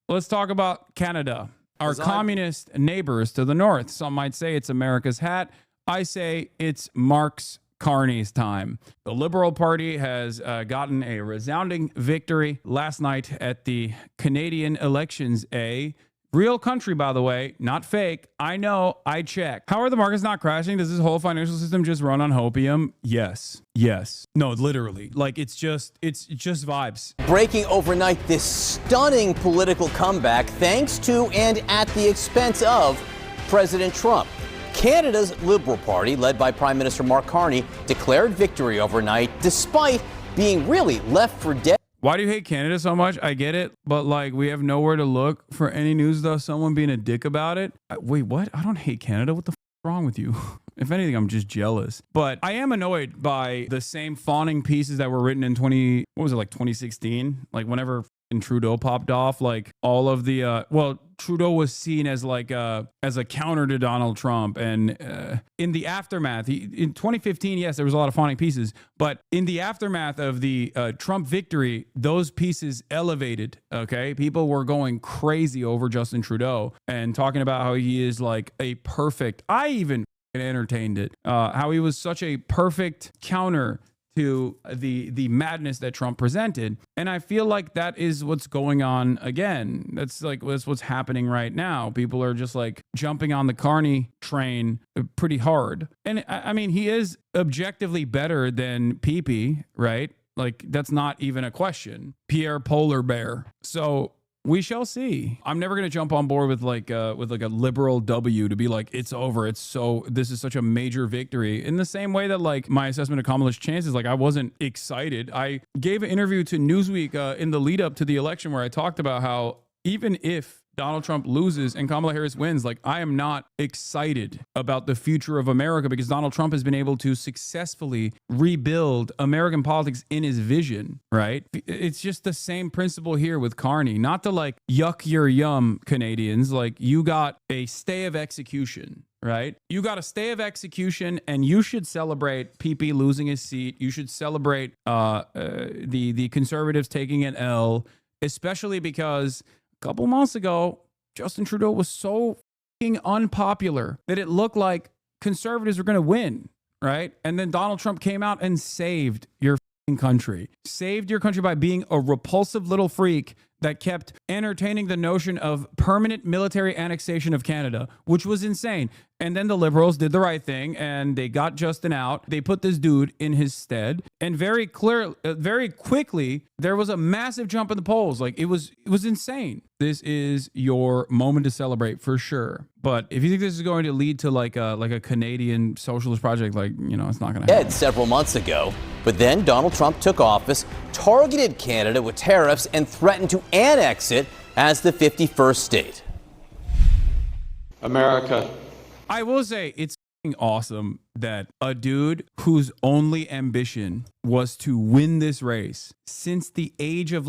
let's talk about Canada, our communist neighbors to the north. Some might say it's America's hat. I say it's Mark's Carney's time. The Liberal Party has gotten a resounding victory last night at the Canadian elections. Real country, by the way, not fake. I know, I checked. How are the markets not crashing? Does this whole financial system just run on hopium? Yes. No, literally. Like, it's just vibes. Breaking overnight this stunning political comeback thanks to and at the expense of President Trump. Canada's Liberal Party, led by Prime Minister Mark Carney, declared victory overnight despite being really left for dead. Why do you hate Canada so much? I get it, but like, we have nowhere to look for any news of someone being a dick about it. Wait, what? I don't hate Canada. What the f is wrong with you? If anything, I'm just jealous. But I am annoyed by the same fawning pieces that were written in 2016? Like, whenever Trudeau popped off, like all of the Trudeau was seen as like as a counter to Donald Trump, and in the aftermath, in 2015, yes, there was a lot of fawning pieces, but in the aftermath of the Trump victory, those pieces elevated. Okay, people were going crazy over Justin Trudeau and talking about how he is like a perfect. I even entertained it. How he was such a perfect counter to the madness that Trump presented. And I feel like that is what's going on again. That's what's happening right now. People are just like jumping on the Carney train pretty hard. And I mean, he is objectively better than PP, right? Like, that's not even a question. Pierre Polar Bear. So we shall see. I'm never going to jump on board with like a liberal W to be like, it's over. This is such a major victory. In the same way that like my assessment of Kamala's chances, like I wasn't excited. I gave an interview to Newsweek in the lead up to the election where I talked about how even if Donald Trump loses and Kamala Harris wins, like I am not excited about the future of America because Donald Trump has been able to successfully rebuild American politics in his vision, right? It's just the same principle here with Carney, not to like yuck your yum Canadians. Like, you got a stay of execution, right? You got a stay of execution, and you should celebrate PP losing his seat. You should celebrate the conservatives taking an L, especially because a couple months ago, Justin Trudeau was so fucking unpopular that it looked like conservatives were going to win, right? And then Donald Trump came out and saved your fucking country. Saved your country by being a repulsive little freak that kept entertaining the notion of permanent military annexation of Canada, which was insane. And then the Liberals did the right thing and they got Justin out. They put this dude in his stead. And very quickly, there was a massive jump in the polls. Like, it was insane. This is your moment to celebrate for sure. But if you think this is going to lead to like a Canadian socialist project, like, you know, it's not going to happen. Several months ago, but then Donald Trump took office, targeted Canada with tariffs, and threatened to annex it as the 51st state. America. I will say it's awesome that a dude whose only ambition was to win this race since the age of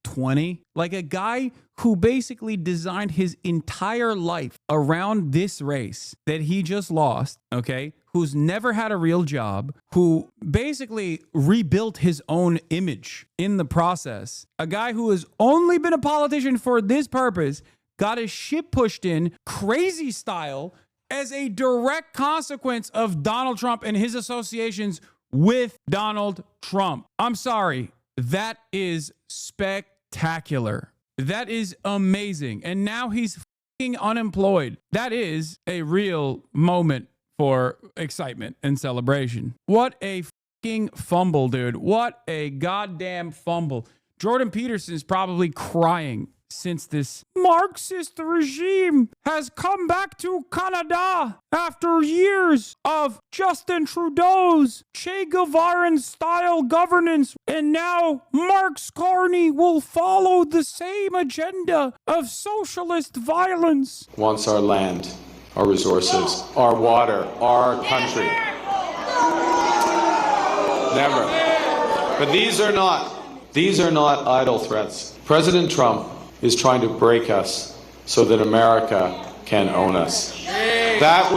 20, like a guy who basically designed his entire life around this race that he just lost, okay, who's never had a real job, who basically rebuilt his own image in the process, a guy who has only been a politician for this purpose, got his shit pushed in crazy style as a direct consequence of Donald Trump and his associations with Donald Trump. I'm sorry. That is spectacular. That is amazing. And now he's fucking unemployed. That is a real moment for excitement and celebration. What a fucking fumble, dude. What a goddamn fumble. Jordan Peterson is probably crying since this Marxist regime has come back to Canada after years of Justin Trudeau's Che Guevaran style governance. And now Mark's Carney will follow the same agenda of socialist violence. Wants our land, our resources, our water, our country. Never. But these are not idle threats. President Trump is trying to break us so that America can own us.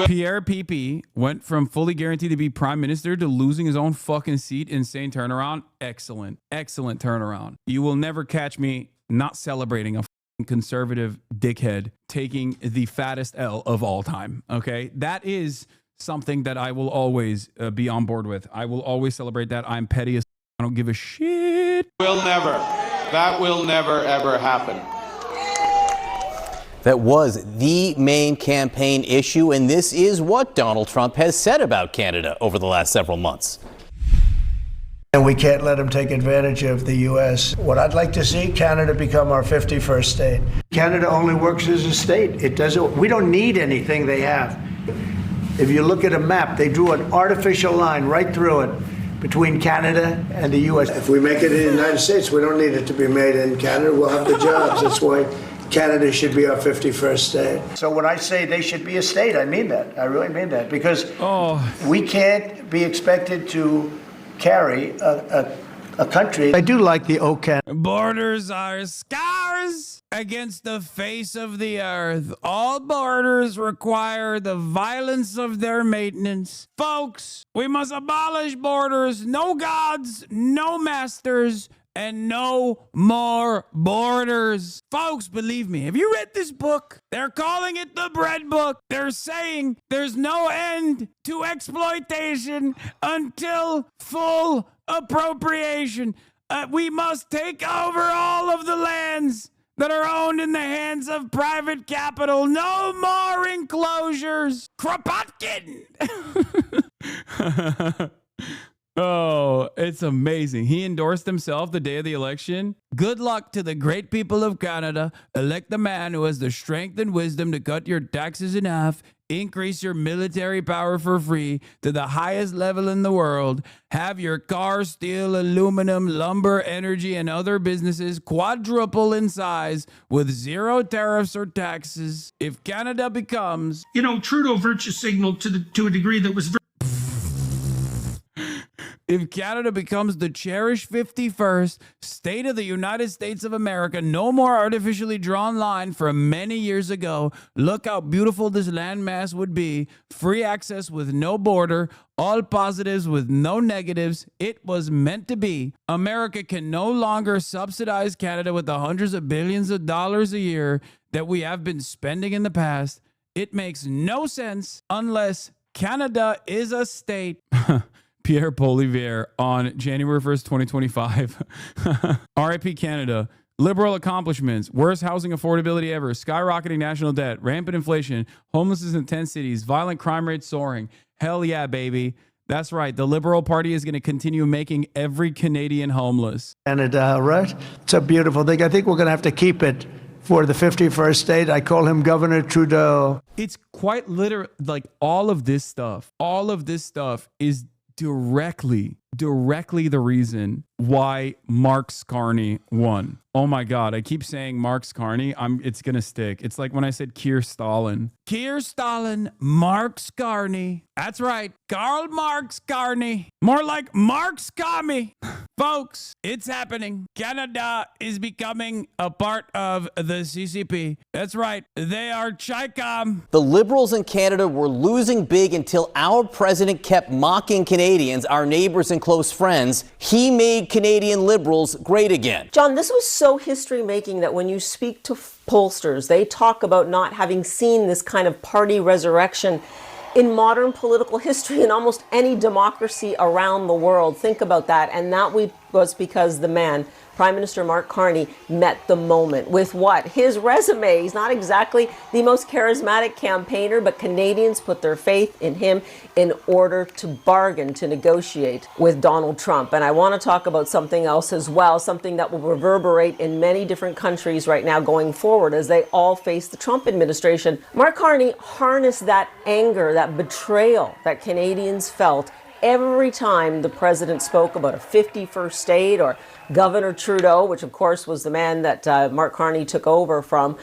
Pierre PP went from fully guaranteed to be prime minister to losing his own fucking seat. Insane turnaround. Excellent. Excellent turnaround. You will never catch me not celebrating a conservative dickhead taking the fattest L of all time. Okay. That is something that I will always be on board with. I will always celebrate that. I'm petty as I don't give a shit. That will never, ever happen. That was the main campaign issue, and this is what Donald Trump has said about Canada over the last several months. And we can't let them take advantage of the U.S. What I'd like to see, Canada become our 51st state. Canada only works as a state. It doesn't. We don't need anything they have. If you look at a map, they drew an artificial line right through it between Canada and the U.S. If we make it in the United States, we don't need it to be made in Canada. We'll have the jobs. That's why Canada should be our 51st state. So when I say they should be a state, I mean that. I really mean that. Because we can't be expected to carry a country. I do like the OCAN. Borders are scars against the face of the earth. All borders require the violence of their maintenance. Folks, we must abolish borders. No gods, no masters, and no more borders. Folks, believe me, have you read this book? They're calling it the bread book. They're saying there's no end to exploitation until full appropriation. We must take over all of the lands that are owned in the hands of private capital. No more enclosures. Kropotkin. Oh, it's amazing. He endorsed himself the day of the election. Good luck to the great people of Canada. Elect the man who has the strength and wisdom to cut your taxes in half, increase your military power for free to the highest level in the world, have your car, steel, aluminum, lumber, energy, and other businesses quadruple in size with zero tariffs or taxes. If Canada becomes... Trudeau virtue signaled to a degree that was very... If Canada becomes the cherished 51st state of the United States of America, no more artificially drawn line from many years ago. Look how beautiful this landmass would be. Free access with no border, all positives with no negatives. It was meant to be. America can no longer subsidize Canada with the hundreds of billions of dollars a year that we have been spending in the past. It makes no sense unless Canada is a state. Pierre Poilievre on January 1st, 2025. RIP Canada. Liberal accomplishments. Worst housing affordability ever. Skyrocketing national debt. Rampant inflation. Homelessness in 10 cities. Violent crime rates soaring. Hell yeah, baby. That's right. The Liberal Party is going to continue making every Canadian homeless. Canada, right? It's a beautiful thing. I think we're going to have to keep it for the 51st state. I call him Governor Trudeau. It's quite literally like all of this stuff is directly the reason why Mark Scarney won. Oh my God. I keep saying Mark Scarney. It's going to stick. It's like when I said Keir Stalin. Keir Stalin, Mark Scarney. That's right. Karl Marx Scarney. More like Mark Scarney. Folks, it's happening. Canada is becoming a part of the CCP. That's right. They are Chicom. The Liberals in Canada were losing big until our president kept mocking Canadians, our neighbors and close friends. He made Canadian Liberals great again. John, this was so history-making that when you speak to pollsters, they talk about not having seen this kind of party resurrection in modern political history in almost any democracy around the world. Think about that. And that was because the man, Prime Minister Mark Carney, met the moment with what? His resume. He's not exactly the most charismatic campaigner, but Canadians put their faith in him in order to bargain, to negotiate with Donald Trump. And I want to talk about something else as well, something that will reverberate in many different countries right now going forward as they all face the Trump administration. Mark Carney harnessed that anger, that betrayal that Canadians felt every time the president spoke about a 51st state or Governor Trudeau, which of course was the man that Mark Carney took over from.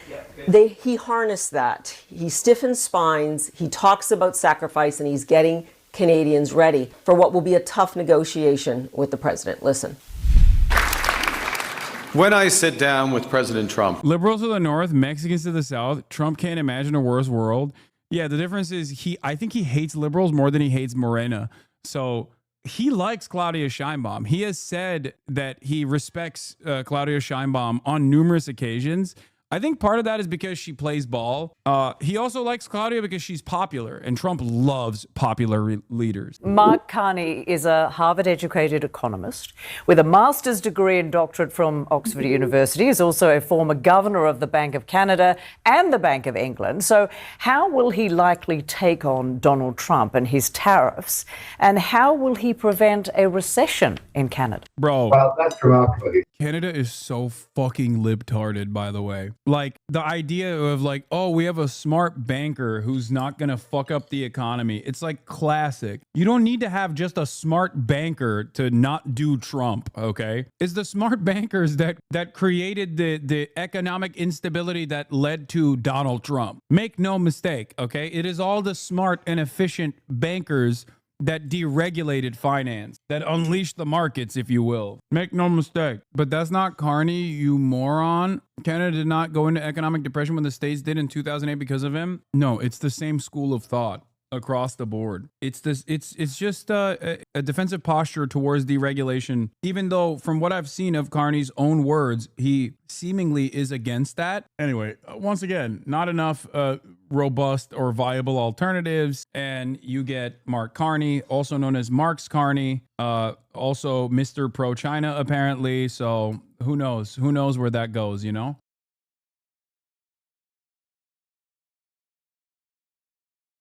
He harnessed that. He stiffens spines, he talks about sacrifice, and he's getting Canadians ready for what will be a tough negotiation with the president. Listen. When I sit down with President Trump, Liberals to the north, Mexicans to the south, Trump can't imagine a worse world. Yeah, the difference is I think he hates liberals more than he hates Morena. So he likes Claudia Sheinbaum. He has said that he respects Claudia Sheinbaum on numerous occasions. I think part of that is because she plays ball. He also likes Claudia because she's popular, and Trump loves popular leaders. Mark Carney is a Harvard-educated economist with a master's degree and doctorate from Oxford University. He's also a former governor of the Bank of Canada and the Bank of England. So how will he likely take on Donald Trump and his tariffs? And how will he prevent a recession in Canada? Bro. Well, that's remarkable. Canada is so fucking libtarded, by the way. Like, the idea of like, oh, we have a smart banker who's not gonna fuck up the economy. It's like classic. You don't need to have just a smart banker to not do Trump, okay? It's the smart bankers that created the economic instability that led to Donald Trump. Make no mistake, okay? It is all the smart and efficient bankers that deregulated finance, that unleashed the markets, if you will. Make no mistake. But that's not Carney, you moron. Canada did not go into economic depression when the States did in 2008 because of him. No, it's the same school of thought across the board. It's just a defensive posture towards deregulation, even though from what I've seen of Carney's own words, he seemingly is against that. Anyway, once again, not enough robust or viable alternatives, and you get Mark Carney, also known as Marks Carney, also Mr. Pro-China apparently, so who knows where that goes, you know?